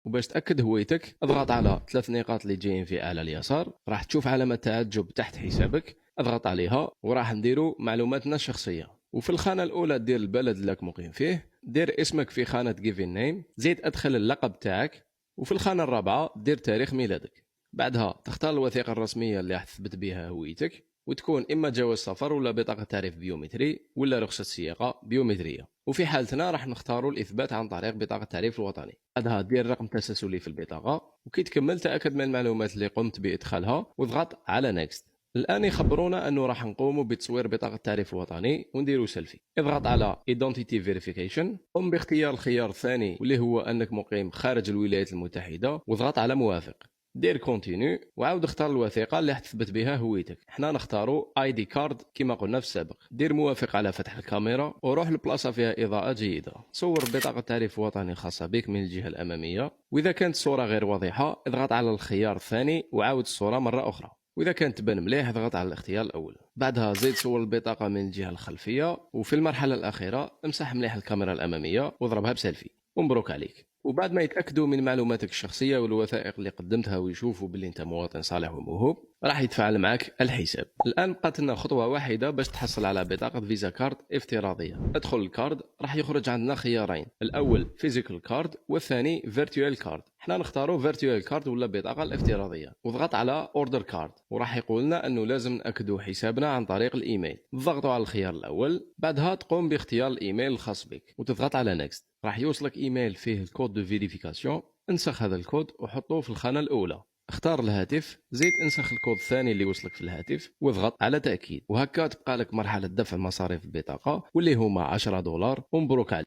وباش تاكد هويتك اضغط على 3 نقاط اللي جايين في اعلى اليسار، راح تشوف علامه تعجب تحت حسابك، اضغط عليها وراح نديروا معلوماتنا الشخصيه. وفي الخانه الاولى دير البلد اللي راك مقيم فيه، دير اسمك في خانه جيفين نيم، زيد ادخل اللقب تاعك. وفي الخانه الرابعه دير تاريخ ميلادك. بعدها تختار الوثيقه الرسميه اللي راح تثبت بها هويتك، وتكون اما جواز سفر ولا بطاقه تعريف بيومتري ولا رخصه سياقه بيومتريه. وفي حالتنا راح نختاروا الاثبات عن طريق بطاقه التعريف الوطني. بعدها دير رقم تسلسلي في البطاقه، وكي تكمل تاكد من المعلومات اللي قمت بادخالها واضغط على نيكست. الان يخبرونا انه راح نقوموا بتصوير بطاقه التعريف الوطني ونديروا سيلفي. اضغط على ايدنتيتي فيريفيكيشن، قم باختيار الخيار الثاني واللي هو انك مقيم خارج الولايات المتحده واضغط على موافق. دير كونتينيو وعاود اختار الوثيقه اللي حتثبت بها هويتك. حنا نختاروا اي دي كارد كما قلنا في السابق. دير موافق على فتح الكاميرا وروح لبلاصه فيها اضاءه جيده. صور بطاقه تعريف وطني خاصه بك من الجهه الاماميه، واذا كانت الصوره غير واضحه اضغط على الخيار الثاني وعاود الصوره مره اخرى، واذا كانت تبان مليح اضغط على الاختيار الاول. بعدها زيد صور البطاقه من الجهه الخلفيه، وفي المرحله الاخيره امسح مليح الكاميرا الاماميه واضربها بسيلفي. ومبروك عليك. وبعد ما يتاكدوا من معلوماتك الشخصيه والوثائق اللي قدمتها ويشوفوا باللي انت مواطن صالح وموهوب، راح يتفاعل معك الحساب. الان بقات لنا خطوه واحده باش تحصل على بطاقه فيزا كارد افتراضيه. ادخل الكارد، راح يخرج عندنا خيارين، الاول فيزيكال كارد والثاني فيرتوال كارد. حنا نختاروا فيرتوال كارد ولا البطاقه الافتراضيه. وضغط على اوردر كارد، وراح يقول لنا انه لازم ناكدوا حسابنا عن طريق الايميل. ضغطوا على الخيار الاول، بعدها تقوم باختيار الايميل الخاص بك وتضغط على نيكست. راح يوصلك ايميل فيه الكود دو فيريفيكاسيون، انسخ هذا الكود وحطوه في الخانه الاولى. اختار الهاتف، زيد انسخ الكود الثاني اللي وصلك في الهاتف واضغط على تاكيد. وهكا تبقى لك مرحله دفع مصاريف البطاقه واللي هما $10. ومبروك عليك.